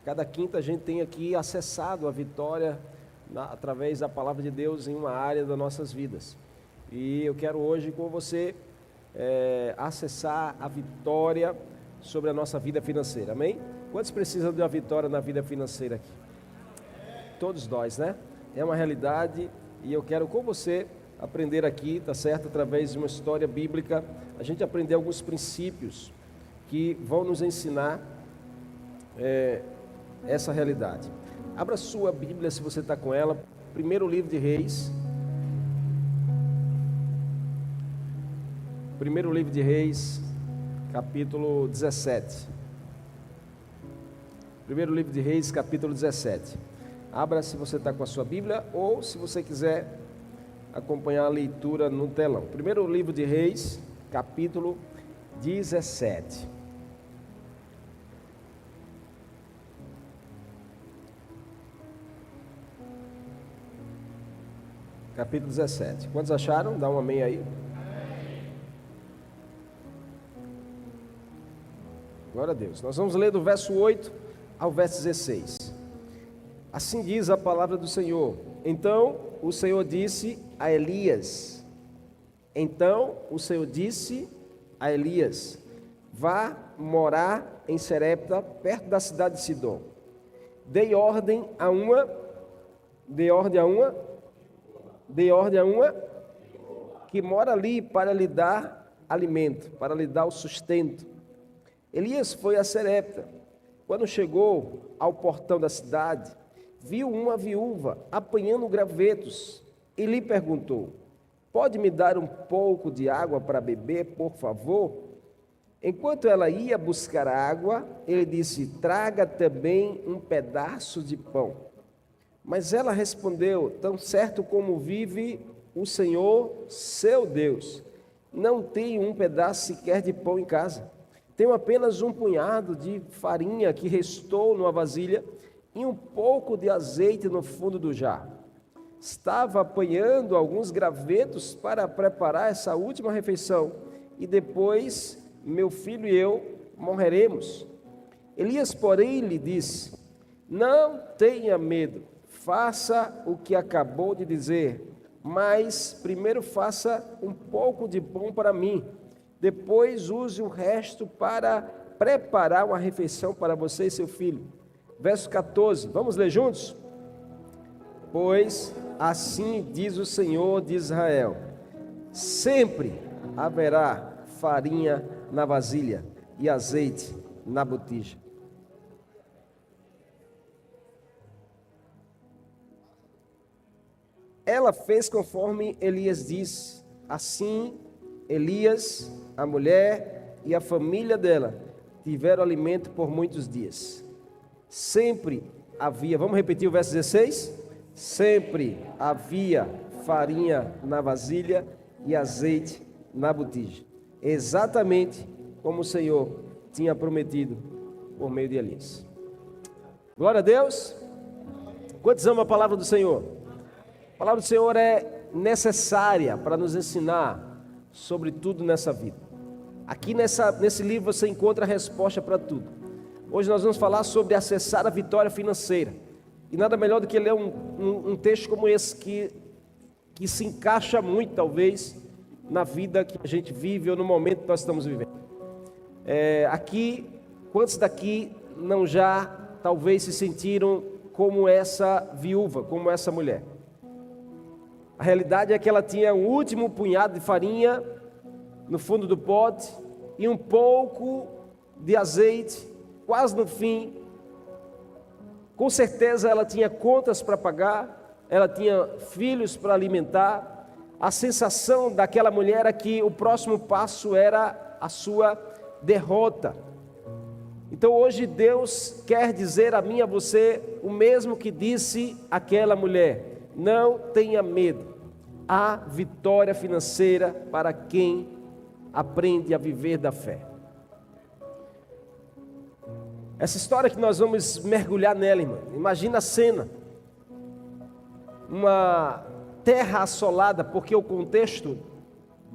Cada quinta a gente tem aqui acessado a vitória através da palavra de Deus em uma área das nossas vidas. E eu quero hoje com você acessar a vitória sobre a nossa vida financeira, amém? Quantos precisam de uma vitória na vida financeira aqui? Todos nós, né? É uma realidade e eu quero com você aprender aqui, tá certo? Através de uma história bíblica, a gente aprender alguns princípios que vão nos ensinar essa realidade. Abra sua Bíblia se você está com ela, primeiro livro de Reis. Primeiro livro de Reis, capítulo 17. Primeiro livro de Reis, capítulo 17. Abra se você está com a sua Bíblia ou se você quiser acompanhar a leitura no telão. Primeiro livro de Reis, capítulo 17. Capítulo 17. Quantos acharam? Dá um amém aí. Glória a Deus. Nós vamos ler do verso 8 ao verso 16. Assim diz a palavra do Senhor. Então o Senhor disse a Elias. Vá morar em Serepta, perto da cidade de Sidom. Dê ordem a uma que mora ali para lhe dar alimento, para lhe dar o sustento. Elias foi a Serepta. Quando chegou ao portão da cidade, viu uma viúva apanhando gravetos e lhe perguntou: pode me dar um pouco de água para beber, por favor? Enquanto ela ia buscar água, ele disse: traga também um pedaço de pão. Mas ela respondeu: tão certo como vive o Senhor, seu Deus, não tenho um pedaço sequer de pão em casa. Tenho apenas um punhado de farinha que restou numa vasilha e um pouco de azeite no fundo do jarro. Estava apanhando alguns gravetos para preparar essa última refeição e depois meu filho e eu morreremos. Elias, porém, lhe disse: não tenha medo, faça o que acabou de dizer, mas primeiro faça um pouco de pão para mim. Depois use o resto para preparar uma refeição para você e seu filho. Verso 14, vamos ler juntos? Pois assim diz o Senhor de Israel: sempre haverá farinha na vasilha e azeite na botija. Ela fez conforme Elias disse. Assim, Elias, a mulher e a família dela tiveram alimento por muitos dias. Sempre havia, vamos repetir o verso 16? Sempre havia farinha na vasilha e azeite na botija. Exatamente como o Senhor tinha prometido por meio de Elias. Glória a Deus. Quantos amam a palavra do Senhor? A palavra do Senhor é necessária para nos ensinar sobre tudo nessa vida. Aqui nesse livro você encontra a resposta para tudo. Hoje nós vamos falar sobre acessar a vitória financeira. E nada melhor do que ler um texto como esse que se encaixa muito, talvez, na vida que a gente vive ou no momento que nós estamos vivendo. Aqui, quantos daqui não já, talvez, se sentiram como essa viúva, como essa mulher? A realidade é que ela tinha um último punhado de farinha no fundo do pote e um pouco de azeite, quase no fim. Com certeza ela tinha contas para pagar, ela tinha filhos para alimentar. A sensação daquela mulher era que o próximo passo era a sua derrota. Então hoje Deus quer dizer a mim e a você o mesmo que disse àquela mulher: não tenha medo, há vitória financeira para quem aprende a viver da fé. Essa história que nós vamos mergulhar nela, irmão, imagina a cena, uma terra assolada, porque o contexto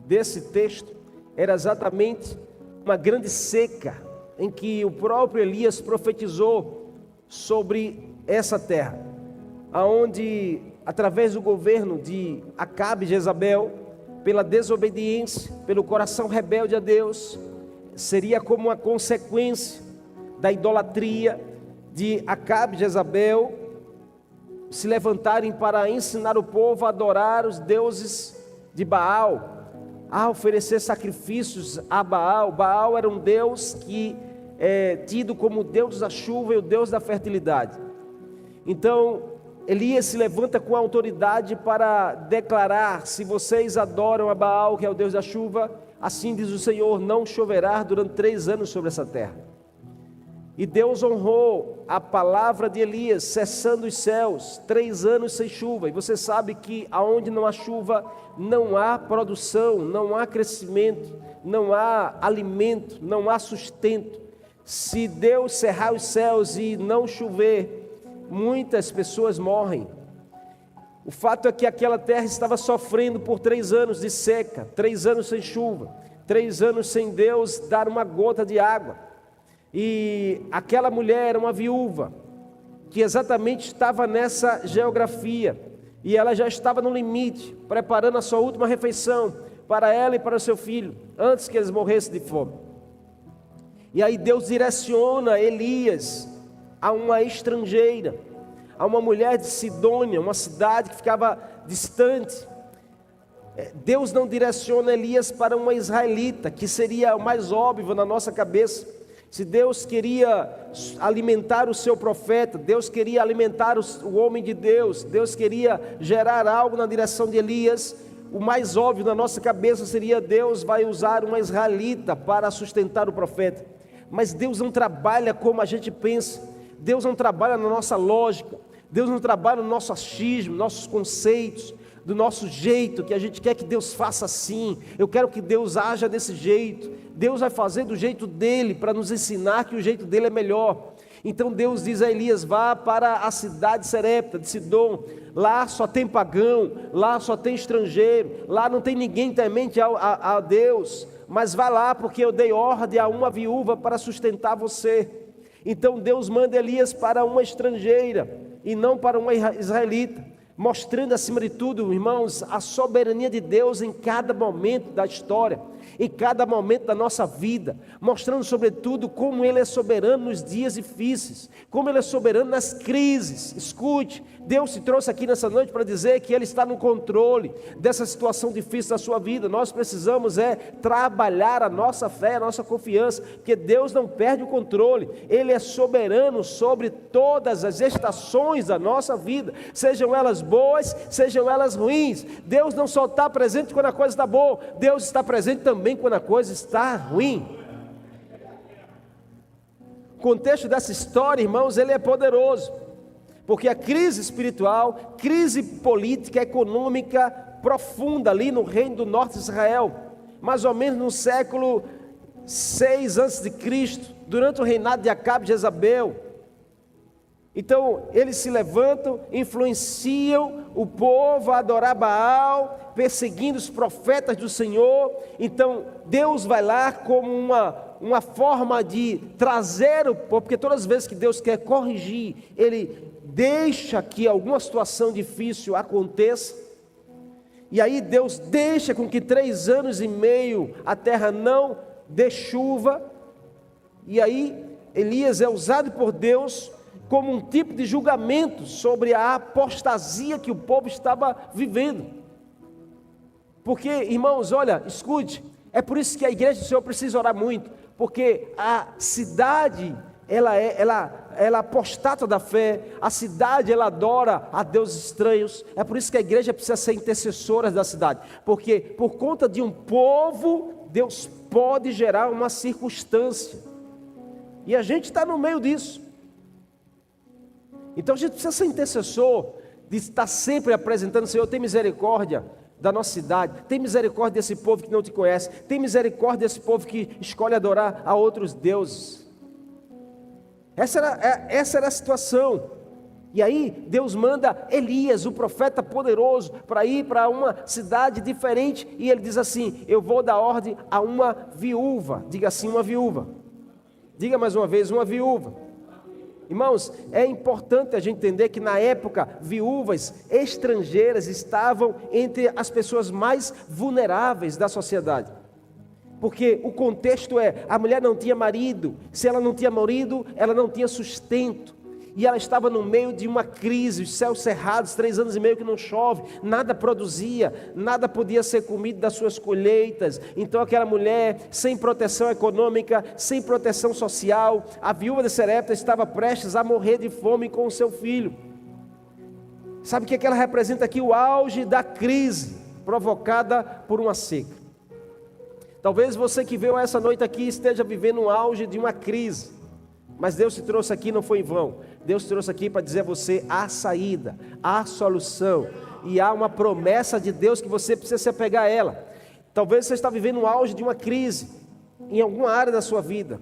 desse texto era exatamente uma grande seca, em que o próprio Elias profetizou sobre essa terra, aonde através do governo de Acabe e Jezabel, pela desobediência, pelo coração rebelde a Deus, seria como uma consequência da idolatria de Acabe e Jezabel se levantarem para ensinar o povo a adorar os deuses de Baal, a oferecer sacrifícios a Baal. Baal era um deus que é tido como o deus da chuva e o deus da fertilidade. Então Elias se levanta com autoridade para declarar: se vocês adoram a Baal, que é o deus da chuva, assim diz o Senhor, não choverá durante 3 anos sobre essa terra. E Deus honrou a palavra de Elias, cessando os céus, 3 anos sem chuva. E você sabe que aonde não há chuva, não há produção, não há crescimento, não há alimento, não há sustento. Se Deus cerrar os céus e não chover, muitas pessoas morrem. O fato é que aquela terra estava sofrendo por 3 anos de seca, 3 anos sem chuva, 3 anos sem Deus dar uma gota de água. E aquela mulher era uma viúva, que exatamente estava nessa geografia, e ela já estava no limite, preparando a sua última refeição, para ela e para o seu filho, antes que eles morressem de fome. E aí Deus direciona Elias a uma estrangeira, a uma mulher de Sidônia, uma cidade que ficava distante. Deus não direciona Elias para uma israelita, que seria o mais óbvio na nossa cabeça. Se Deus queria alimentar o seu profeta, Deus queria alimentar o homem de Deus, Deus queria gerar algo na direção de Elias, o mais óbvio na nossa cabeça seria: Deus vai usar uma israelita para sustentar o profeta. Mas Deus não trabalha como a gente pensa, Deus não trabalha na nossa lógica, Deus não trabalha no nosso achismo, nossos conceitos, do nosso jeito, que a gente quer que Deus faça assim. Eu quero que Deus haja desse jeito. Deus vai fazer do jeito dele, para nos ensinar que o jeito dele é melhor. Então Deus diz a Elias: vá para a cidade de Serepta, de Sidom. Lá só tem pagão, lá só tem estrangeiro, lá não tem ninguém temente a Deus. Mas vá lá, porque eu dei ordem a uma viúva para sustentar você. Então Deus manda Elias para uma estrangeira e não para uma israelita, mostrando acima de tudo, irmãos, a soberania de Deus em cada momento da história, em cada momento da nossa vida, mostrando sobretudo como Ele é soberano nos dias difíceis, como Ele é soberano nas crises. Escute, Deus te trouxe aqui nessa noite para dizer que Ele está no controle dessa situação difícil da sua vida. Nós precisamos trabalhar a nossa fé, a nossa confiança, porque Deus não perde o controle. Ele é soberano sobre todas as estações da nossa vida, sejam elas boas, sejam elas ruins. Deus não só está presente quando a coisa está boa, Deus está presente também quando a coisa está ruim. O contexto dessa história, irmãos, ele é poderoso, porque a crise espiritual, crise política, econômica profunda ali no reino do norte de Israel, mais ou menos no século 6 a.C., durante o reinado de Acabe e Jezabel. Então eles se levantam, influenciam o povo a adorar Baal, perseguindo os profetas do Senhor. Então Deus vai lá como uma forma de trazer o povo, porque todas as vezes que Deus quer corrigir, Ele deixa que alguma situação difícil aconteça. E aí Deus deixa com que 3 anos e meio a terra não dê chuva. E aí Elias é usado por Deus como um tipo de julgamento sobre a apostasia que o povo estava vivendo. Porque, irmãos, olha, escute, é por isso que a igreja do Senhor precisa orar muito, porque a cidade, ela apostata da fé, a cidade, ela adora a deuses estranhos. É por isso que a igreja precisa ser intercessora da cidade, porque por conta de um povo, Deus pode gerar uma circunstância, e a gente está no meio disso. Então a gente precisa ser intercessor, de estar sempre apresentando: Senhor, tem misericórdia da nossa cidade, tem misericórdia desse povo que não te conhece, tem misericórdia desse povo que escolhe adorar a outros deuses. Essa era a situação. E aí Deus manda Elias, o profeta poderoso, para ir para uma cidade diferente, e ele diz assim: eu vou dar ordem a uma viúva. Diga assim, uma viúva. Diga mais uma vez, uma viúva. Irmãos, é importante a gente entender que na época, viúvas estrangeiras estavam entre as pessoas mais vulneráveis da sociedade. Porque o contexto é, a mulher não tinha marido, se ela não tinha marido, ela não tinha sustento. E ela estava no meio de uma crise, os céus cerrados, 3 anos e meio que não chove, nada produzia, nada podia ser comido das suas colheitas. Então aquela mulher, sem proteção econômica, sem proteção social, a viúva de Sarepta estava prestes a morrer de fome com o seu filho. Sabe o que ela representa aqui? O auge da crise, provocada por uma seca. Talvez você que veio essa noite aqui esteja vivendo um auge de uma crise, mas Deus te trouxe aqui não foi em vão. Deus te trouxe aqui para dizer a você: há saída, há solução, e há uma promessa de Deus que você precisa se apegar a ela. Talvez você está vivendo um auge de uma crise em alguma área da sua vida,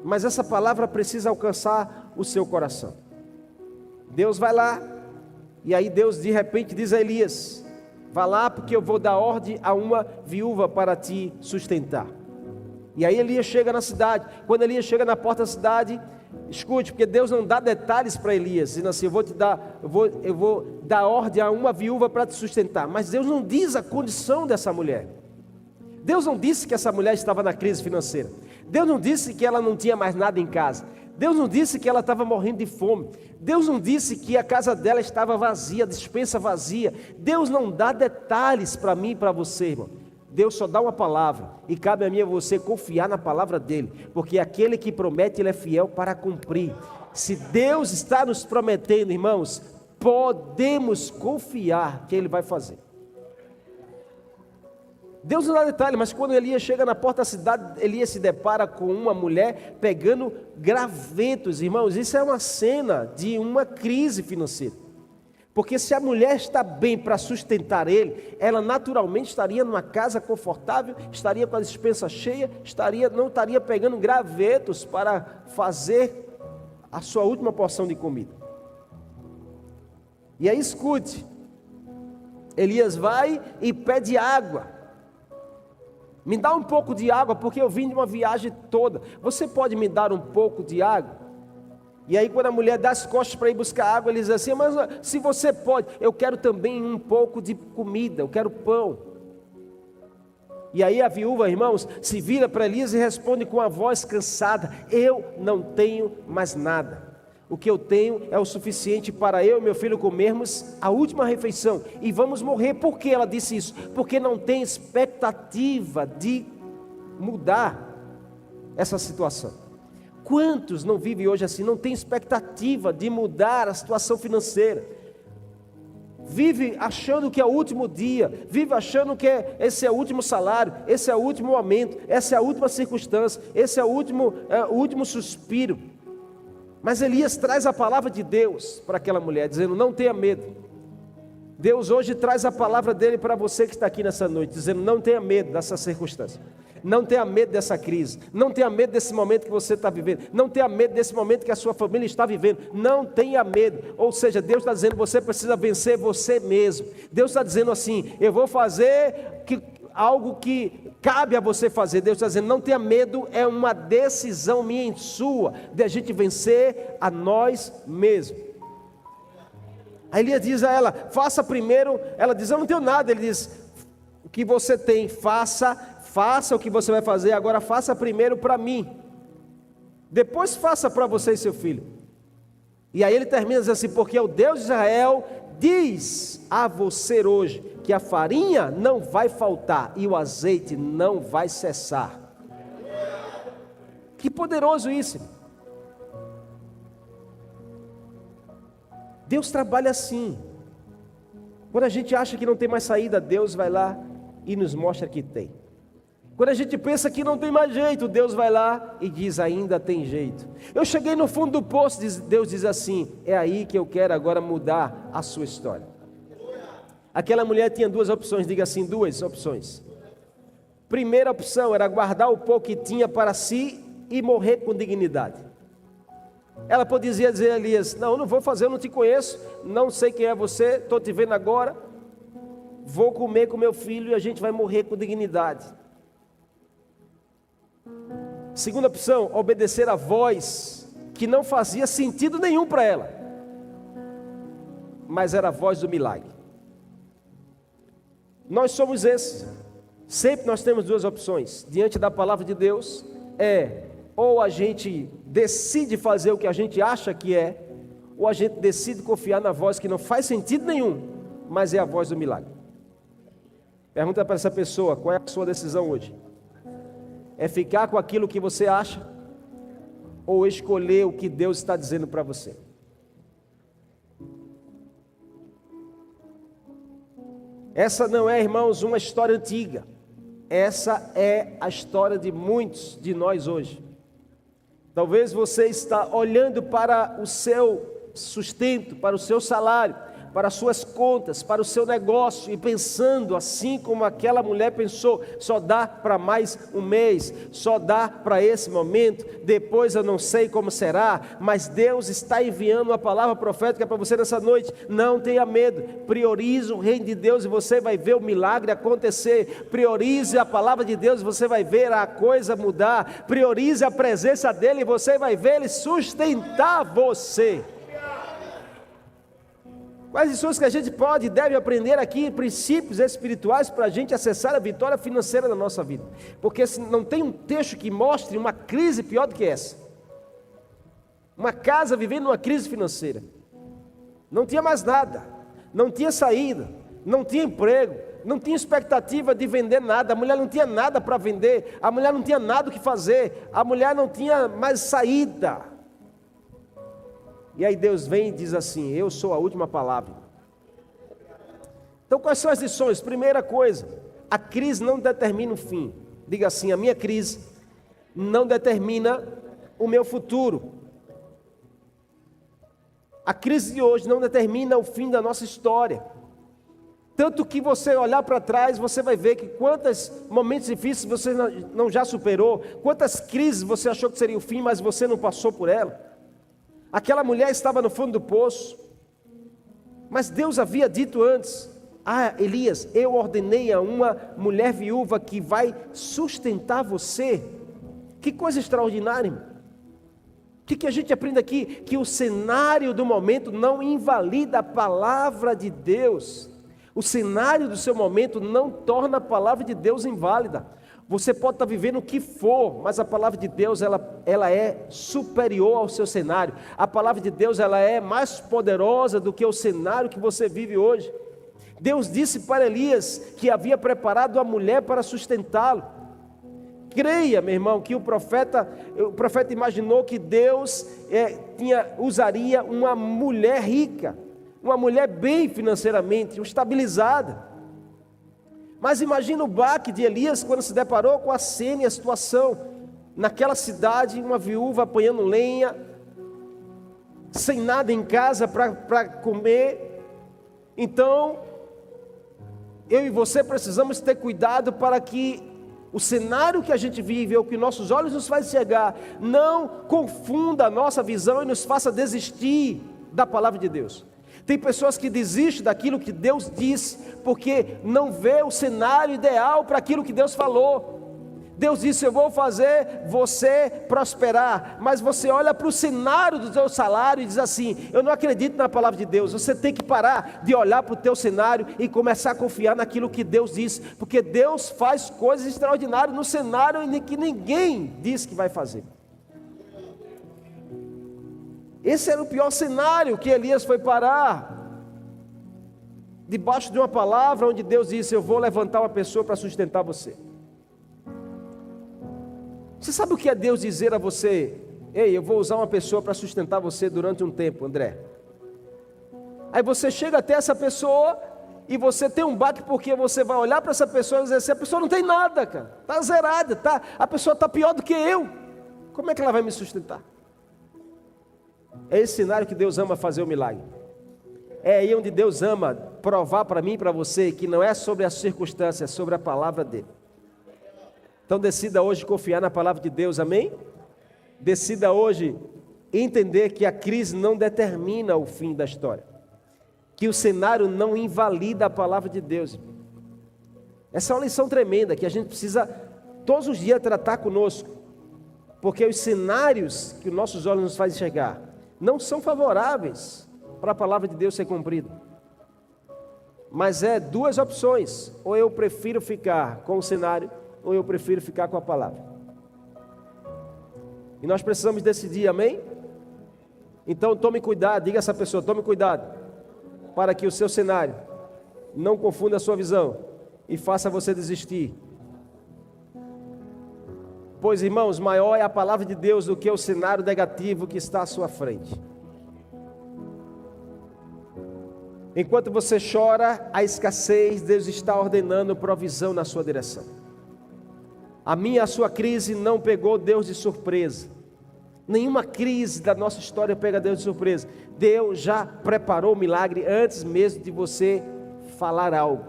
mas essa palavra precisa alcançar o seu coração. Deus vai lá, e aí Deus de repente diz a Elias: vá lá, porque eu vou dar ordem a uma viúva para te sustentar. E aí Elias chega na cidade. Quando Elias chega na porta da cidade, escute, porque Deus não dá detalhes para Elias, dizendo assim: eu vou dar ordem a uma viúva para te sustentar. Mas Deus não diz a condição dessa mulher. Deus não disse que essa mulher estava na crise financeira. Deus não disse que ela não tinha mais nada em casa. Deus não disse que ela estava morrendo de fome. Deus não disse que a casa dela estava vazia, a despensa vazia. Deus não dá detalhes para mim e para você, irmão. Deus só dá uma palavra, e cabe a mim e a você confiar na palavra dele, porque aquele que promete, ele é fiel para cumprir. Se Deus está nos prometendo, irmãos, podemos confiar que ele vai fazer. Deus não dá detalhe, mas quando Elias chega na porta da cidade, Elias se depara com uma mulher pegando gravetos, irmãos. Isso é uma cena de uma crise financeira. Porque se a mulher está bem para sustentar ele, ela naturalmente estaria numa casa confortável, estaria com a despensa cheia, não estaria pegando gravetos para fazer a sua última porção de comida. E aí escute, Elias vai e pede água. Me dá um pouco de água, porque eu vim de uma viagem toda. Você pode me dar um pouco de água? E aí quando a mulher dá as costas para ir buscar água, ele diz assim: mas se você pode, eu quero também um pouco de comida, eu quero pão. E aí a viúva, irmãos, se vira para Elias e responde com a voz cansada: eu não tenho mais nada. O que eu tenho é o suficiente para eu e meu filho comermos a última refeição e vamos morrer. Por que ela disse isso? Porque não tem expectativa de mudar essa situação. Quantos não vivem hoje assim? Não tem expectativa de mudar a situação financeira. Vive achando que é o último dia, vive achando que esse é o último salário, esse é o último aumento, essa é a última circunstância, esse é o último suspiro. Mas Elias traz a palavra de Deus para aquela mulher, dizendo: não tenha medo. Deus hoje traz a palavra dele para você que está aqui nessa noite, dizendo: não tenha medo dessa circunstância, não tenha medo dessa crise, não tenha medo desse momento que você está vivendo, não tenha medo desse momento que a sua família está vivendo, não tenha medo. Ou seja, Deus está dizendo: você precisa vencer você mesmo. Deus está dizendo assim: eu vou fazer algo que cabe a você fazer. Deus está dizendo: não tenha medo, é uma decisão minha e sua, de a gente vencer a nós mesmos. Aí Elias diz a ela: faça primeiro. Ela diz: eu não tenho nada. Ele diz: o que você tem, faça o que você vai fazer, agora faça primeiro para mim, depois faça para você e seu filho. E aí ele termina dizendo assim: porque o Deus de Israel diz a você hoje que a farinha não vai faltar e o azeite não vai cessar. Que poderoso isso! Deus trabalha assim. Quando a gente acha que não tem mais saída, Deus vai lá e nos mostra que tem. Quando a gente pensa que não tem mais jeito, Deus vai lá e diz: ainda tem jeito. Eu cheguei no fundo do poço, Deus diz assim: é aí que eu quero agora mudar a sua história. Aquela mulher tinha 2 opções, diga assim: 2 opções. Primeira opção era guardar o pouco que tinha para si e morrer com dignidade. Ela podia dizer a Elias: não, não vou fazer, eu não te conheço, não sei quem é você, estou te vendo agora, vou comer com meu filho e a gente vai morrer com dignidade. Segunda opção, obedecer a voz que não fazia sentido nenhum para ela, mas era a voz do milagre. Nós somos esses. Sempre nós temos duas opções diante da palavra de Deus: ou a gente decide fazer o que a gente acha que é, ou a gente decide confiar na voz que não faz sentido nenhum, mas é a voz do milagre. Pergunta para essa pessoa: qual é a sua decisão hoje? É ficar com aquilo que você acha, ou escolher o que Deus está dizendo para você? Essa não é, irmãos, uma história antiga. Essa é a história de muitos de nós hoje. Talvez você está olhando para o seu sustento, para o seu salário, para as suas contas, para o seu negócio, e pensando assim como aquela mulher pensou: só dá para mais um mês, só dá para esse momento, depois eu não sei como será. Mas Deus está enviando uma palavra profética para você nessa noite: não tenha medo, priorize o reino de Deus e você vai ver o milagre acontecer. Priorize a palavra de Deus e você vai ver a coisa mudar. Priorize a presença dEle e você vai ver Ele sustentar você. Quais lições que a gente pode e deve aprender aqui, princípios espirituais para a gente acessar a vitória financeira da nossa vida? Porque se não tem um texto que mostre uma crise pior do que essa. Uma casa vivendo uma crise financeira. Não tinha mais nada, não tinha saída, não tinha emprego, não tinha expectativa de vender nada, a mulher não tinha nada para vender, a mulher não tinha nada o que fazer, a mulher não tinha mais saída. E aí Deus vem e diz assim: eu sou a última palavra. Então quais são as lições? Primeira coisa, a crise não determina o fim. Diga assim: a minha crise não determina o meu futuro. A crise de hoje não determina o fim da nossa história. Tanto que você olhar para trás, você vai ver que quantos momentos difíceis você não já superou, quantas crises você achou que seria o fim, mas você não passou por ela. Aquela mulher estava no fundo do poço, mas Deus havia dito antes: Elias, eu ordenei a uma mulher viúva que vai sustentar você. Que coisa extraordinária, irmão. O que a gente aprende aqui? Que o cenário do momento não invalida a palavra de Deus. O cenário do seu momento não torna a palavra de Deus inválida. Você pode estar vivendo o que for, mas a palavra de Deus ela é superior ao seu cenário. A palavra de Deus ela é mais poderosa do que o cenário que você vive hoje. Deus disse para Elias que havia preparado a mulher para sustentá-lo. Creia, meu irmão, que o profeta imaginou que Deus usaria uma mulher rica, uma mulher bem financeiramente, estabilizada. Mas imagina o baque de Elias quando se deparou com a cena e a situação. Naquela cidade, uma viúva apanhando lenha, sem nada em casa para comer. Então, eu e você precisamos ter cuidado para que o cenário que a gente vive, ou que nossos olhos nos fazem enxergar, não confunda a nossa visão e nos faça desistir da palavra de Deus. Tem pessoas que desistem daquilo que Deus disse, porque não vê o cenário ideal para aquilo que Deus falou. Deus disse: eu vou fazer você prosperar, mas você olha para o cenário do seu salário e diz assim: eu não acredito na palavra de Deus. Você tem que parar de olhar para o teu cenário e começar a confiar naquilo que Deus disse, porque Deus faz coisas extraordinárias no cenário em que ninguém diz que vai fazer. Esse era o pior cenário que Elias foi parar, debaixo de uma palavra onde Deus disse: eu vou levantar uma pessoa para sustentar você. Você sabe o que é Deus dizer a você: ei, eu vou usar uma pessoa para sustentar você durante um tempo, André? Aí você chega até essa pessoa e você tem um baque, porque você vai olhar para essa pessoa e dizer assim: a pessoa não tem nada, cara, está zerada, a pessoa está pior do que eu, como é que ela vai me sustentar? É esse cenário que Deus ama fazer o milagre. É aí onde Deus ama provar para mim e para você que não é sobre as circunstâncias, é sobre a palavra dele. Então decida hoje confiar na palavra de Deus, amém? Decida hoje entender que a crise não determina o fim da história, que o cenário não invalida a palavra de Deus. Essa é uma lição tremenda que a gente precisa todos os dias tratar conosco. Porque os cenários que os nossos olhos nos fazem enxergar não são favoráveis para a palavra de Deus ser cumprida. Mas é duas opções: ou eu prefiro ficar com o cenário, ou eu prefiro ficar com a palavra. E nós precisamos decidir, amém? Então tome cuidado, diga a essa pessoa, tome cuidado, para que o seu cenário não confunda a sua visão e faça você desistir. Pois, irmãos, maior é a palavra de Deus do que o cenário negativo que está à sua frente. Enquanto você chora a escassez, Deus está ordenando provisão na sua direção. A sua crise não pegou Deus de surpresa. Nenhuma crise da nossa história pega Deus de surpresa. Deus já preparou o milagre antes mesmo de você falar algo.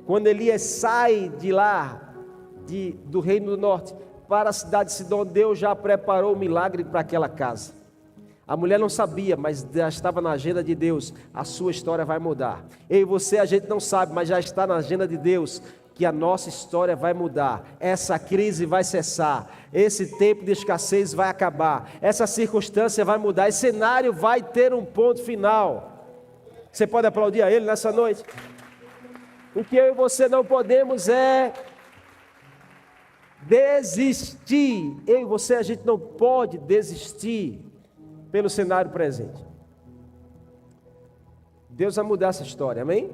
Quando Elias sai de lá, do reino do norte, para a cidade de Sidom, Deus já preparou o milagre para aquela casa. A mulher não sabia, mas já estava na agenda de Deus. A sua história vai mudar. Eu e você, a gente não sabe, mas já está na agenda de Deus que a nossa história vai mudar. Essa crise vai cessar. Esse tempo de escassez vai acabar. Essa circunstância vai mudar. Esse cenário vai ter um ponto final. Você pode aplaudir a Ele nessa noite? O que eu e você não podemos é desistir. Eu e você, a gente não pode desistir pelo cenário presente. Deus vai mudar essa história, amém?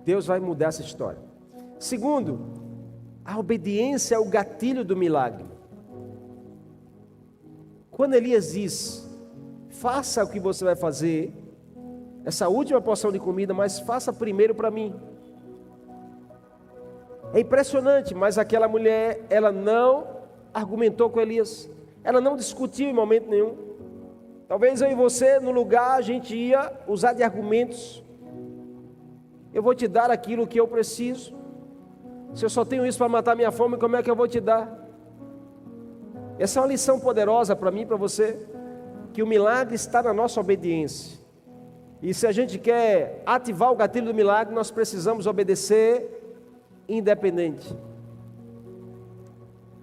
Deus vai mudar essa história. Segundo, a obediência é o gatilho do milagre. Quando Elias diz: faça o que você vai fazer, essa última porção de comida, mas faça primeiro para mim. É impressionante, mas aquela mulher, ela não argumentou com Elias, ela não discutiu em momento nenhum. Talvez eu e você, no lugar, a gente ia usar de argumentos. Eu vou te dar aquilo que eu preciso. Se eu só tenho isso para matar minha fome, como é que eu vou te dar? Essa é uma lição poderosa para mim e para você, que o milagre está na nossa obediência. E se a gente quer ativar o gatilho do milagre, nós precisamos obedecer independente.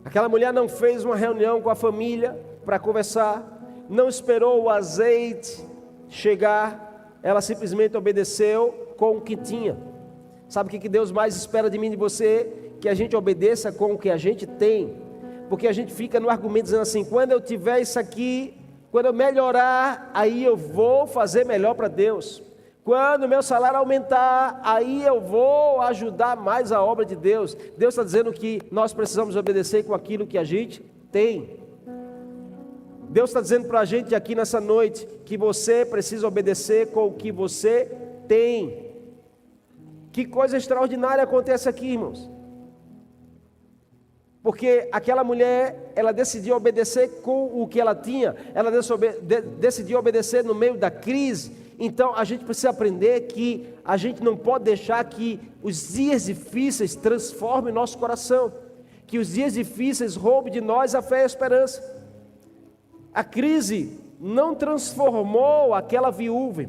Aquela mulher não fez uma reunião com a família para conversar, não esperou o azeite chegar, ela simplesmente obedeceu com o que tinha. Sabe o que Deus mais espera de mim e de você? Que a gente obedeça com o que a gente tem, porque a gente fica no argumento dizendo assim: quando eu tiver isso aqui, quando eu melhorar, aí eu vou fazer melhor para Deus. Quando o meu salário aumentar, aí eu vou ajudar mais a obra de Deus. Deus está dizendo que nós precisamos obedecer com aquilo que a gente tem. Deus está dizendo para a gente aqui nessa noite que você precisa obedecer com o que você tem. Que coisa extraordinária acontece aqui, irmãos. Porque aquela mulher, ela decidiu obedecer com o que ela tinha. Ela decidiu obedecer no meio da crise. Então a gente precisa aprender que a gente não pode deixar que os dias difíceis transformem nosso coração, que os dias difíceis roubem de nós a fé e a esperança. A crise não transformou aquela viúva,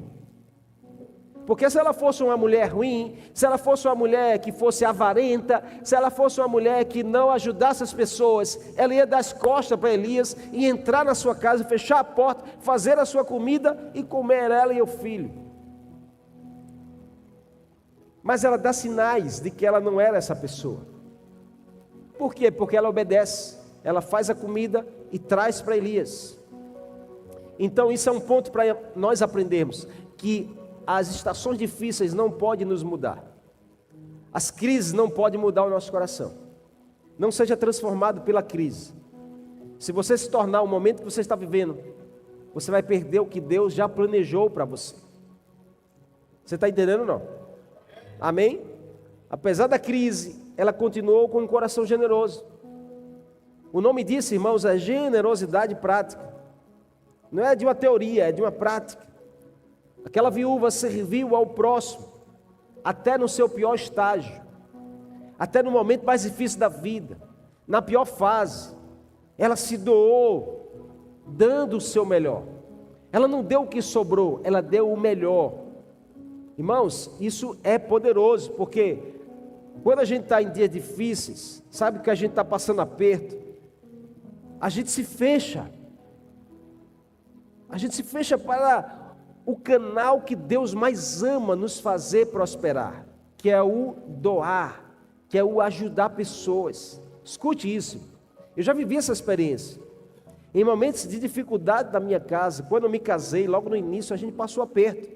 porque se ela fosse uma mulher ruim, se ela fosse uma mulher que fosse avarenta, se ela fosse uma mulher que não ajudasse as pessoas, ela ia dar as costas para Elias e entrar na sua casa, fechar a porta, fazer a sua comida e comer ela e o filho. Mas ela dá sinais de que ela não era essa pessoa. Por quê? Porque ela obedece, ela faz a comida e traz para Elias. Então isso é um ponto para nós aprendermos, que as estações difíceis não podem nos mudar. As crises não podem mudar o nosso coração. Não seja transformado pela crise. Se você se tornar o momento que você está vivendo, você vai perder o que Deus já planejou para você. Você está entendendo ou não? Amém? Apesar da crise, ela continuou com um coração generoso. O nome disso, irmãos, é generosidade prática. Não é de uma teoria, é de uma prática. Aquela viúva serviu ao próximo, até no seu pior estágio, até no momento mais difícil da vida, na pior fase, ela se doou, dando o seu melhor. Ela não deu o que sobrou, ela deu o melhor. Irmãos, isso é poderoso, porque Quando a gente está em dias difíceis, sabe que a gente está passando aperto, a gente se fecha. A gente se fecha para o canal que Deus mais ama nos fazer prosperar, que é o doar, que é o ajudar pessoas. Escute isso. Eu já vivi essa experiência. Em momentos de dificuldade da minha casa, quando eu me casei, logo no início, a gente passou aperto.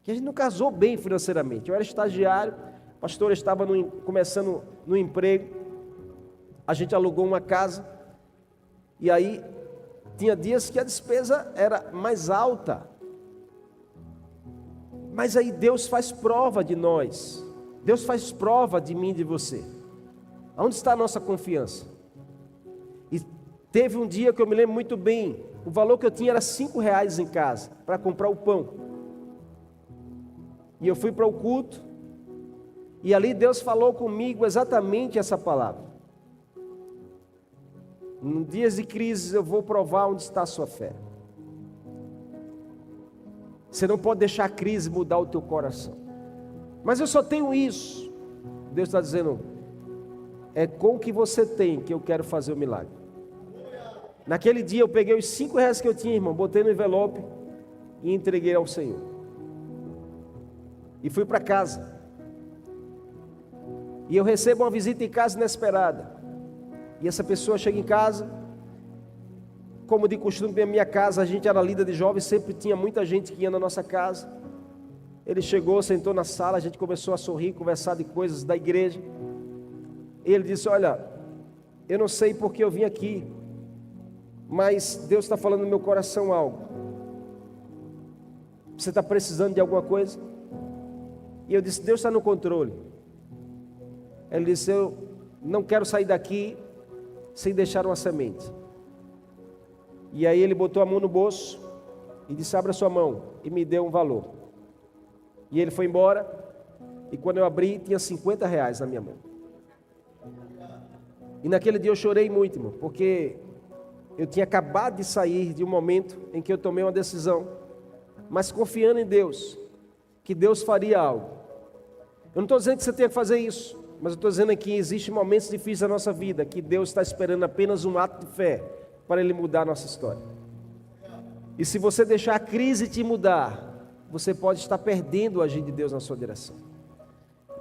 Que a gente não casou bem financeiramente. Eu era estagiário, a pastora estava começando no emprego, a gente alugou uma casa, e aí tinha dias que a despesa era mais alta. Mas aí Deus faz prova de nós, Deus faz prova de mim e de você. Onde está a nossa confiança? E teve um dia que eu me lembro muito bem, o valor que eu tinha era R$5 em casa, para comprar o pão. E eu fui para o culto, e ali Deus falou comigo exatamente essa palavra. Em dias de crise eu vou provar onde está a sua fé. Você não pode deixar a crise mudar o teu coração. Mas eu só tenho isso. Deus está dizendo, é com o que você tem que eu quero fazer o milagre. Naquele dia eu peguei os R$5 que eu tinha, irmão, botei no envelope e entreguei ao Senhor. E fui para casa. E eu recebo uma visita em casa inesperada. E essa pessoa chega em casa, como de costume na minha casa, a gente era líder de jovens, sempre tinha muita gente que ia na nossa casa. Ele chegou, sentou na sala, a gente começou a sorrir, conversar de coisas da igreja. E ele disse, olha, eu não sei porque eu vim aqui, mas Deus está falando no meu coração algo. Você está precisando de alguma coisa? E eu disse, Deus está no controle. Ele disse, eu não quero sair daqui sem deixar uma semente. E aí ele botou a mão no bolso e disse, abra sua mão, e me deu um valor. E ele foi embora, e quando eu abri, tinha R$50 na minha mão. E naquele dia eu chorei muito, irmão, porque eu tinha acabado de sair de um momento em que eu tomei uma decisão, mas confiando em Deus, que Deus faria algo. Eu não estou dizendo que você tenha que fazer isso, mas eu estou dizendo que existem momentos difíceis na nossa vida, que Deus está esperando apenas um ato de fé, para Ele mudar a nossa história. E se você deixar a crise te mudar, você pode estar perdendo o agir de Deus na sua direção.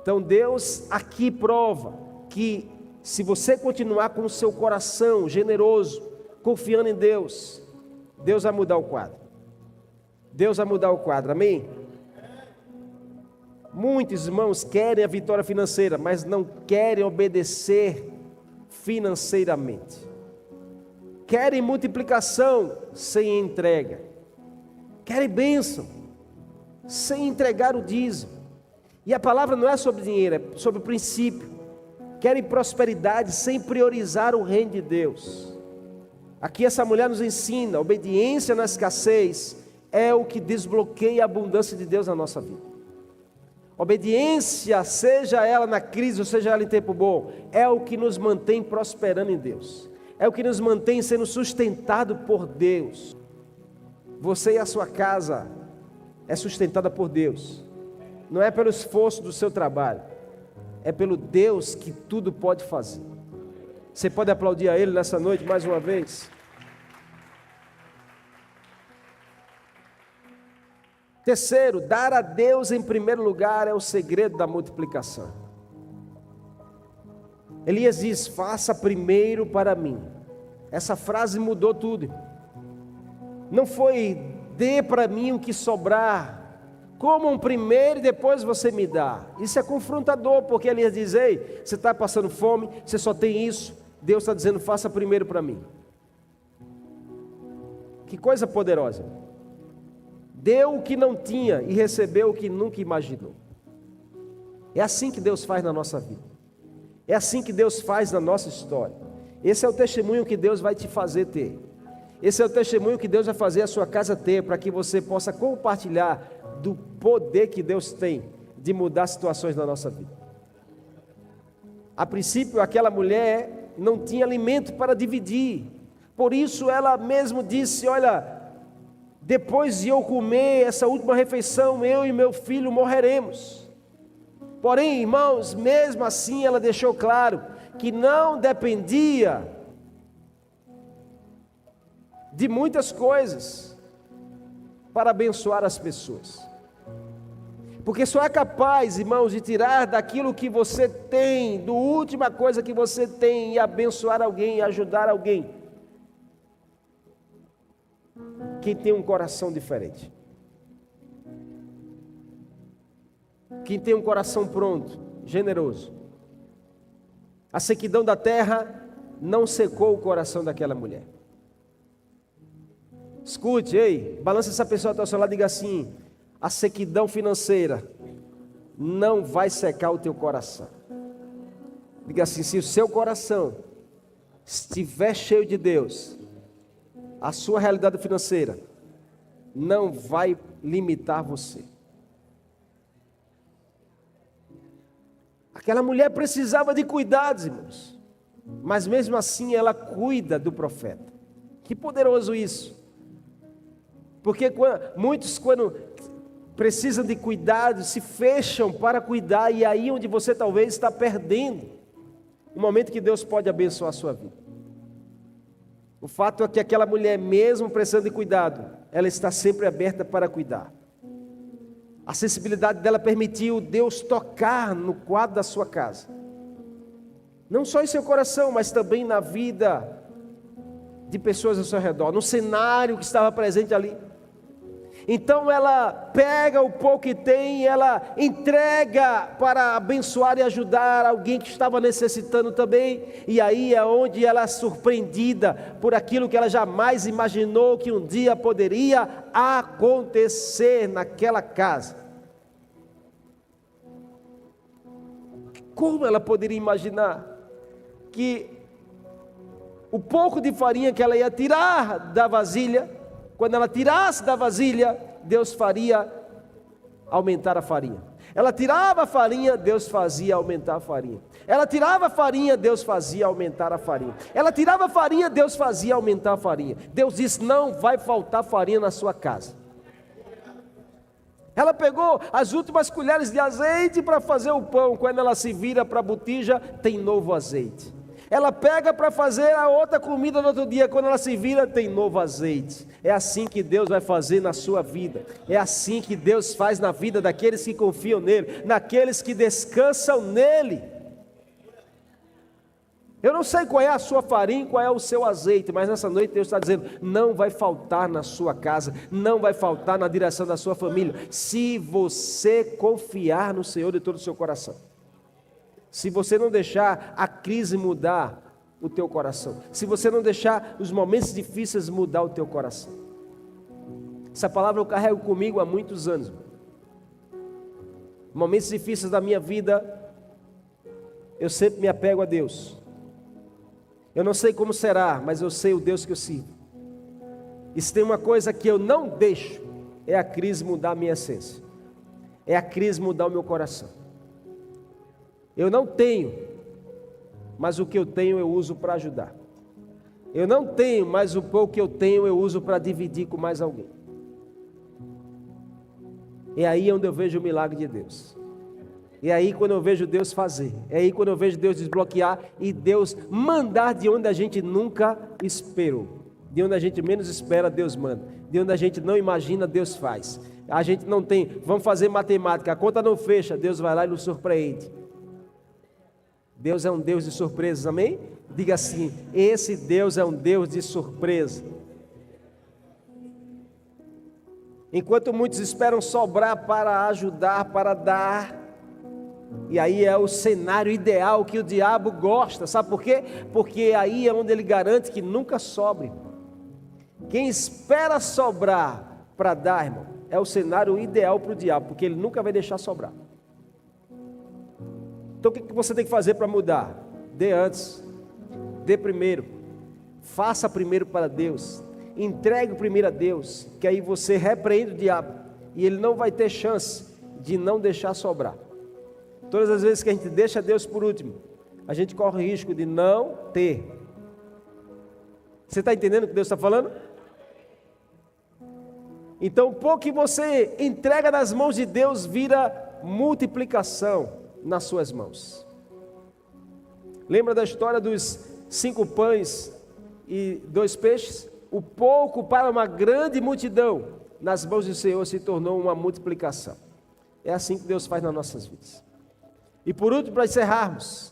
Então Deus aqui prova que se você continuar com o seu coração generoso, confiando em Deus, Deus vai mudar o quadro. Deus vai mudar o quadro, amém? Muitos irmãos querem a vitória financeira, mas não querem obedecer financeiramente. Querem multiplicação sem entrega. Querem bênção sem entregar o dízimo. E a palavra não é sobre dinheiro, é sobre o princípio. Querem prosperidade sem priorizar o reino de Deus. Aqui essa mulher nos ensina, obediência na escassez é o que desbloqueia a abundância de Deus na nossa vida. Obediência, seja ela na crise ou seja ela em tempo bom, é o que nos mantém prosperando em Deus. É o que nos mantém sendo sustentado por Deus. Você e a sua casa é sustentada por Deus. Não é pelo esforço do seu trabalho, é pelo Deus que tudo pode fazer. Você pode aplaudir a Ele nessa noite mais uma vez? Terceiro, dar a Deus em primeiro lugar é o segredo da multiplicação. Elias diz, faça primeiro para mim. Essa frase mudou tudo. Não foi, dê para mim o que sobrar, comam primeiro e depois você me dá. Isso é confrontador, porque Elias diz, ei, você está passando fome, você só tem isso, Deus está dizendo, faça primeiro para mim. Que coisa poderosa. Deu o que não tinha e recebeu o que nunca imaginou. É assim que Deus faz na nossa vida. É assim que Deus faz na nossa história. Esse é o testemunho que Deus vai te fazer ter. Esse é o testemunho que Deus vai fazer a sua casa ter, para que você possa compartilhar do poder que Deus tem de mudar situações na nossa vida. A princípio, aquela mulher não tinha alimento para dividir. Por isso ela mesmo disse, olha, depois de eu comer essa última refeição, eu e meu filho morreremos. Porém, irmãos, mesmo assim ela deixou claro que não dependia de muitas coisas para abençoar as pessoas. Porque só é capaz, irmãos, de tirar daquilo que você tem, do última coisa que você tem, e abençoar alguém, e ajudar alguém, quem tem um coração diferente. Quem tem um coração pronto, generoso. A sequidão da terra não secou o coração daquela mulher. Escute, ei, balança essa pessoa ao seu lado e diga assim: a sequidão financeira não vai secar o teu coração. Diga assim: se o seu coração estiver cheio de Deus, a sua realidade financeira não vai limitar você. Aquela mulher precisava de cuidados, irmãos, mas mesmo assim ela cuida do profeta. Que poderoso isso! Porque muitos, quando precisam de cuidado, se fecham para cuidar, e aí onde você talvez está perdendo o momento que Deus pode abençoar a sua vida. O fato é que aquela mulher, mesmo precisando de cuidado, ela está sempre aberta para cuidar. A sensibilidade dela permitiu Deus tocar no quadro da sua casa. Não só em seu coração, mas também na vida de pessoas ao seu redor, no cenário que estava presente ali. Então ela pega o pouco que tem e ela entrega para abençoar e ajudar alguém que estava necessitando também. E aí é onde ela é surpreendida por aquilo que ela jamais imaginou que um dia poderia acontecer naquela casa. Como ela poderia imaginar que o pouco de farinha que ela ia tirar da vasilha, quando ela tirasse da vasilha, Deus faria aumentar a farinha. Ela tirava a farinha, Deus fazia aumentar a farinha. Ela tirava a farinha, Deus fazia aumentar a farinha. Ela tirava a farinha, Deus fazia aumentar a farinha. Deus disse: não vai faltar farinha na sua casa. Ela pegou as últimas colheres de azeite para fazer o pão. Quando ela se vira para a botija, tem novo azeite. Ela pega para fazer a outra comida no outro dia. Quando ela se vira, tem novo azeite. É assim que Deus vai fazer na sua vida. É assim que Deus faz na vida daqueles que confiam nele, naqueles que descansam nele. Eu não sei qual é a sua farinha, qual é o seu azeite, mas nessa noite Deus está dizendo: não vai faltar na sua casa, não vai faltar na direção da sua família, se você confiar no Senhor de todo o seu coração. Se você não deixar a crise mudar o teu coração, se você não deixar os momentos difíceis mudar o teu coração. Essa palavra eu carrego comigo há muitos anos. Momentos difíceis da minha vida, eu sempre me apego a Deus. Eu não sei como será, mas eu sei o Deus que eu sirvo. E se tem uma coisa que eu não deixo, é a crise mudar a minha essência, é a crise mudar o meu coração. Eu não tenho, mas o que eu tenho eu uso para ajudar. Eu não tenho, mas o pouco que eu tenho eu uso para dividir com mais alguém. É aí onde eu vejo o milagre de Deus. É aí quando eu vejo Deus fazer. É aí quando eu vejo Deus desbloquear e Deus mandar de onde a gente nunca esperou. De onde a gente menos espera, Deus manda. De onde a gente não imagina, Deus faz. A gente não tem, vamos fazer matemática, a conta não fecha, Deus vai lá e nos surpreende. Deus é um Deus de surpresas, amém? Diga assim: esse Deus é um Deus de surpresa. Enquanto muitos esperam sobrar para ajudar, para dar, e aí é o cenário ideal que o diabo gosta, sabe por quê? Porque aí é onde ele garante que nunca sobre. Quem espera sobrar para dar, irmão, é o cenário ideal para o diabo, porque ele nunca vai deixar sobrar. Então o que você tem que fazer para mudar? Dê antes, dê primeiro, faça primeiro para Deus, entregue primeiro a Deus, que aí você repreende o diabo, e ele não vai ter chance de não deixar sobrar. Todas as vezes que a gente deixa Deus por último, a gente corre o risco de não ter. Você está entendendo o que Deus está falando? Então, o pouco que você entrega nas mãos de Deus vira multiplicação, nas suas mãos. Lembra da história dos 5 pães e 2 peixes? O pouco para uma grande multidão, nas mãos do Senhor se tornou uma multiplicação. É assim que Deus faz nas nossas vidas. E por último, para encerrarmos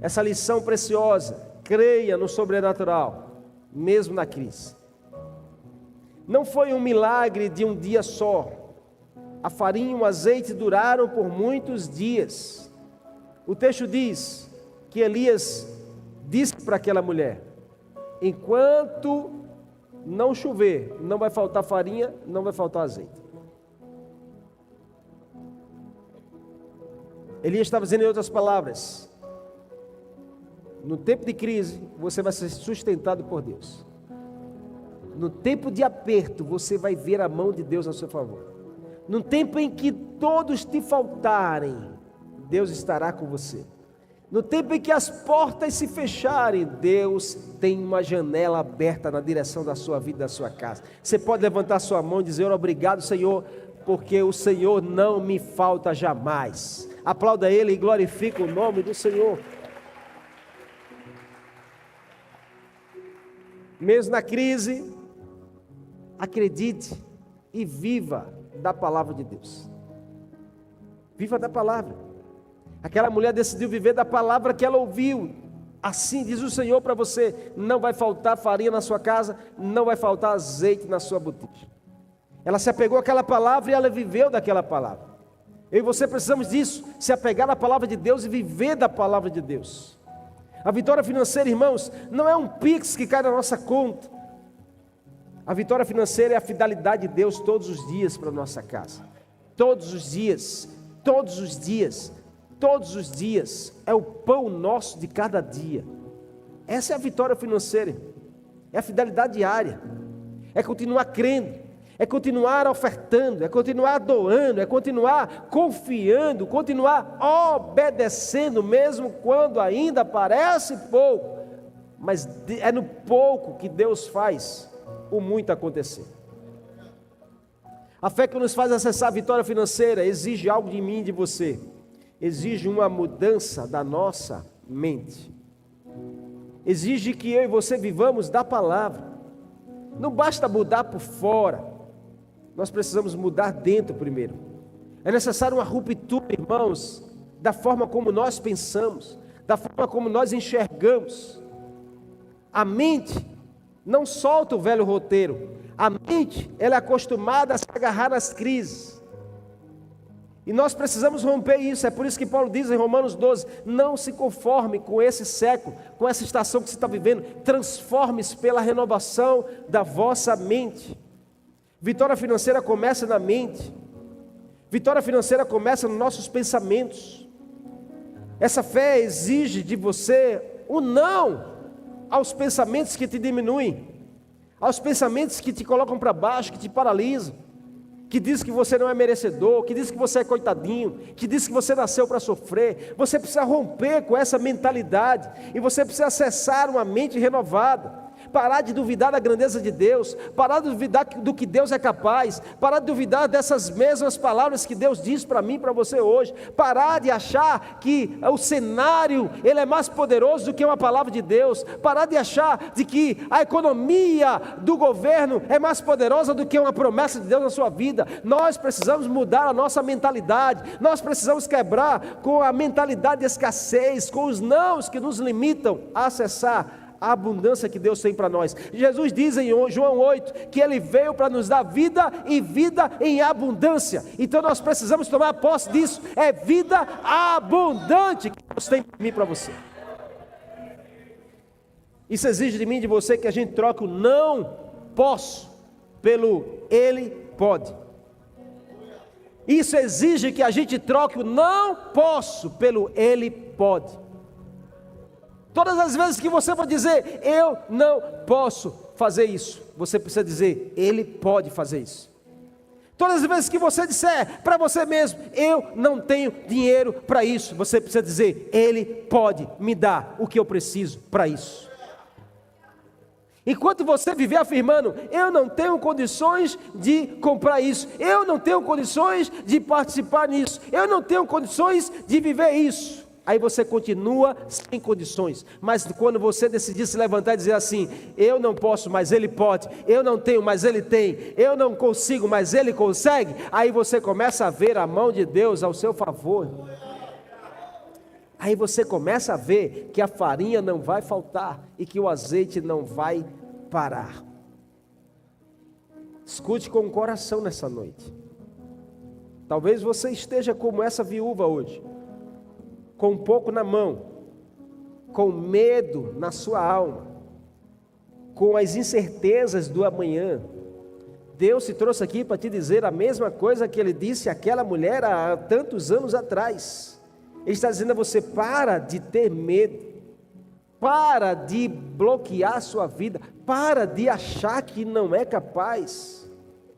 essa lição preciosa, creia no sobrenatural, mesmo na crise. Não foi um milagre de um dia só. A farinha e o azeite duraram por muitos dias. O texto diz que Elias disse para aquela mulher: enquanto não chover, não vai faltar farinha, não vai faltar azeite. Elias estava dizendo em outras palavras: no tempo de crise, você vai ser sustentado por Deus. No tempo de aperto, você vai ver a mão de Deus a seu favor. No tempo em que todos te faltarem, Deus estará com você. No tempo em que as portas se fecharem, Deus tem uma janela aberta na direção da sua vida, da sua casa. Você pode levantar sua mão e dizer: obrigado, Senhor, porque o Senhor não me falta jamais. Aplauda Ele e glorifique o nome do Senhor. Mesmo na crise, acredite e viva da palavra de Deus. Viva da palavra. Aquela mulher decidiu viver da palavra que ela ouviu. Assim diz o Senhor para você: não vai faltar farinha na sua casa, não vai faltar azeite na sua botija. Ela se apegou àquela palavra e ela viveu daquela palavra. Eu e você precisamos disso, se apegar à palavra de Deus e viver da palavra de Deus. A vitória financeira, irmãos, não é um pix que cai na nossa conta. A vitória financeira é a fidelidade de Deus todos os dias para a nossa casa. Todos os dias, todos os dias, todos os dias. É o pão nosso de cada dia. Essa é a vitória financeira. É a fidelidade diária. É continuar crendo. É continuar ofertando. É continuar doando. É continuar confiando. Continuar obedecendo, mesmo quando ainda parece pouco. Mas é no pouco que Deus faz o muito acontecer. A fé que nos faz acessar a vitória financeira exige algo de mim e de você. Exige uma mudança da nossa mente. Exige que eu e você vivamos da palavra. Não basta mudar por fora. Nós precisamos mudar dentro primeiro. É necessário uma ruptura, irmãos, da forma como nós pensamos, da forma como nós enxergamos. A mente não solta o velho roteiro. A mente, ela é acostumada a se agarrar nas crises. E nós precisamos romper isso. É por isso que Paulo diz em Romanos 12: não se conforme com esse século, com essa estação que você está vivendo. Transforme-se pela renovação da vossa mente. Vitória financeira começa na mente. Vitória financeira começa nos nossos pensamentos. Essa fé exige de você o não aos pensamentos que te diminuem, aos pensamentos que te colocam para baixo, que te paralisam, que diz que você não é merecedor, que diz que você é coitadinho, que diz que você nasceu para sofrer. Você precisa romper com essa mentalidade, e você precisa acessar uma mente renovada. Parar de duvidar da grandeza de Deus, parar de duvidar do que Deus é capaz, parar de duvidar dessas mesmas palavras que Deus diz para mim e para você hoje, parar de achar que o cenário ele é mais poderoso do que uma palavra de Deus, parar de achar de que a economia do governo é mais poderosa do que uma promessa de Deus na sua vida. Nós precisamos mudar a nossa mentalidade, nós precisamos quebrar com a mentalidade de escassez, com os nãos que nos limitam a acessar a abundância que Deus tem para nós. Jesus diz em João 8 que Ele veio para nos dar vida e vida em abundância. Então nós precisamos tomar posse disso. É vida abundante que Deus tem para mim e para você. Isso exige de mim e de você que a gente troque o não posso pelo Ele pode. Isso exige que a gente troque o não posso pelo Ele pode. Todas as vezes que você for dizer eu não posso fazer isso, você precisa dizer Ele pode fazer isso. Todas as vezes que você disser para você mesmo eu não tenho dinheiro para isso, você precisa dizer Ele pode me dar o que eu preciso para isso. Enquanto você viver afirmando, eu não tenho condições de comprar isso, eu não tenho condições de participar nisso, eu não tenho condições de viver isso, aí você continua sem condições. Mas quando você decidir se levantar e dizer assim, eu não posso, mas Ele pode, eu não tenho, mas Ele tem, eu não consigo, mas Ele consegue, aí você começa a ver a mão de Deus ao seu favor. Aí você começa a ver que a farinha não vai faltar e que o azeite não vai parar. Escute com o coração nessa noite. Talvez você esteja como essa viúva hoje, com um pouco na mão, com medo na sua alma, com as incertezas do amanhã. Deus te trouxe aqui para te dizer a mesma coisa que Ele disse àquela mulher há tantos anos atrás. Ele está dizendo a você, para de ter medo, para de bloquear a sua vida, para de achar que não é capaz.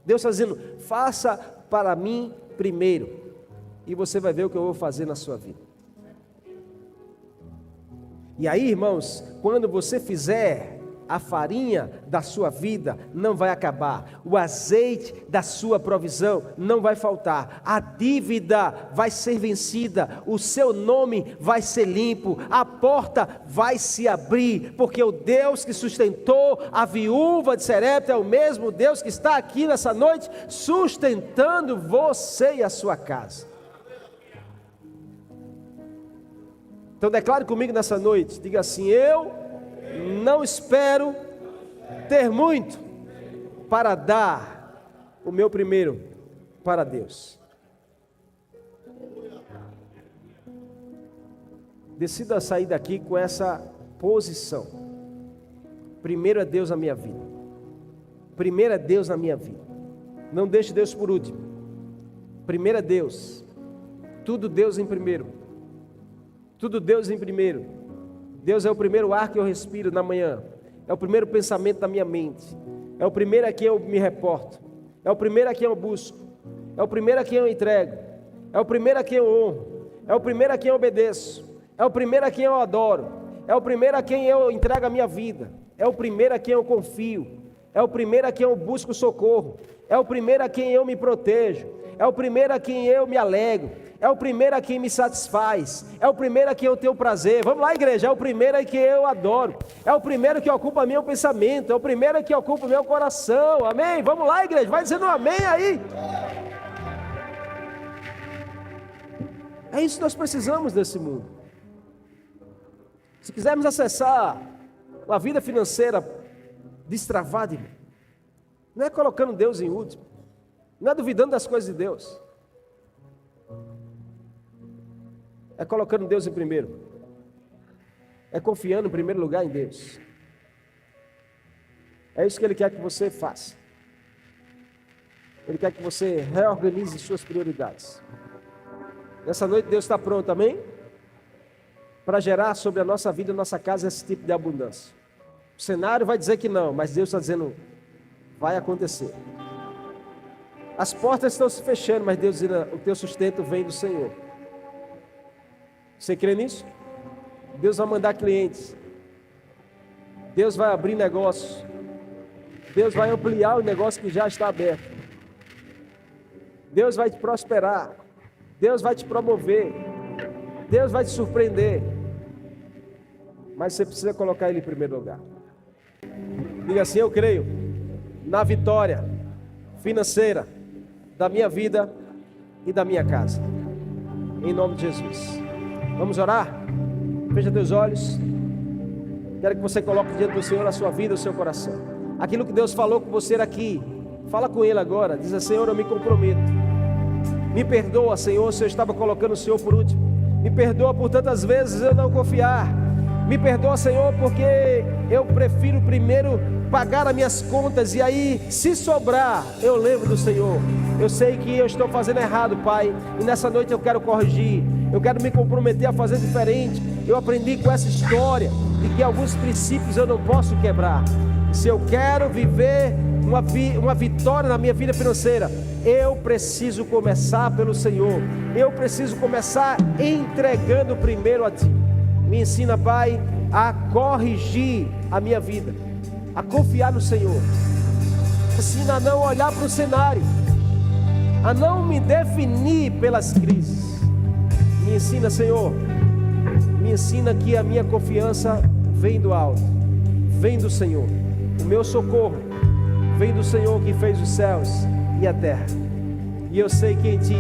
Deus está dizendo, faça para mim primeiro, e você vai ver o que eu vou fazer na sua vida. E aí, irmãos, quando você fizer, a farinha da sua vida não vai acabar, o azeite da sua provisão não vai faltar, a dívida vai ser vencida, o seu nome vai ser limpo, a porta vai se abrir, porque o Deus que sustentou a viúva de Sarepta é o mesmo Deus que está aqui nessa noite, sustentando você e a sua casa. Então declare comigo nessa noite, diga assim, eu não espero ter muito para dar o meu primeiro para Deus. Decida sair daqui com essa posição. Primeiro é Deus na minha vida. Primeiro é Deus na minha vida. Não deixe Deus por último. Primeiro é Deus. Tudo Deus em primeiro. Tudo Deus em primeiro. Deus é o primeiro ar que eu respiro na manhã, é o primeiro pensamento da minha mente, é o primeiro a quem eu me reporto, é o primeiro a quem eu busco, é o primeiro a quem eu entrego, é o primeiro a quem eu honro, é o primeiro a quem eu obedeço, é o primeiro a quem eu adoro, é o primeiro a quem eu entrego a minha vida, é o primeiro a quem eu confio, é o primeiro a quem eu busco socorro, é o primeiro a quem eu me protejo, é o primeiro a quem eu me alegro, é o primeiro a quem me satisfaz, é o primeiro a quem eu tenho prazer. Vamos lá, igreja, é o primeiro a quem eu adoro, é o primeiro que ocupa meu pensamento, é o primeiro que ocupa meu coração, amém? Vamos lá, igreja, vai dizendo amém aí. É isso que nós precisamos desse mundo. Se quisermos acessar uma vida financeira destravada, não é colocando Deus em último, não é duvidando das coisas de Deus, é colocando Deus em primeiro, é confiando em primeiro lugar em Deus. É isso que Ele quer que você faça. Ele quer que você reorganize suas prioridades. Nessa noite Deus está pronto, amém? Para gerar sobre a nossa vida e nossa casa esse tipo de abundância. O cenário vai dizer que não, mas Deus está dizendo, vai acontecer. As portas estão se fechando, mas Deus dizendo, o teu sustento vem do Senhor. Você crê nisso? Deus vai mandar clientes, Deus vai abrir negócios, Deus vai ampliar o negócio que já está aberto, Deus vai te prosperar, Deus vai te promover, Deus vai te surpreender, mas você precisa colocar Ele em primeiro lugar. Diga assim, eu creio na vitória financeira da minha vida e da minha casa, em nome de Jesus. Vamos orar? Feche teus olhos. Quero que você coloque diante do Senhor a sua vida, o seu coração. Aquilo que Deus falou com você aqui, fala com Ele agora. Diz: Senhor, eu me comprometo. Me perdoa, Senhor, se eu estava colocando o Senhor por último. Me perdoa por tantas vezes eu não confiar. Me perdoa, Senhor, porque eu prefiro primeiro pagar as minhas contas, e aí, se sobrar, eu lembro do Senhor. Eu sei que eu estou fazendo errado, Pai, e nessa noite eu quero corrigir. Eu quero me comprometer a fazer diferente. Eu aprendi com essa história de que alguns princípios eu não posso quebrar. Se eu quero viver uma vitória na minha vida financeira, eu preciso começar pelo Senhor. Eu preciso começar entregando primeiro a Ti. Me ensina, Pai, a corrigir a minha vida. a confiar no Senhor. Me ensina a não olhar para o cenário, a não me definir pelas crises. Me ensina, Senhor, me ensina que a minha confiança vem do alto, vem do Senhor. O meu socorro vem do Senhor que fez os céus e a terra. E eu sei que em Ti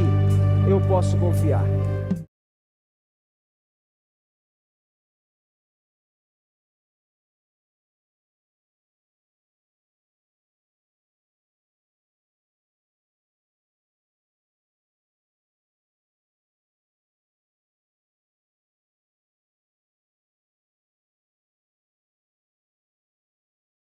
eu posso confiar.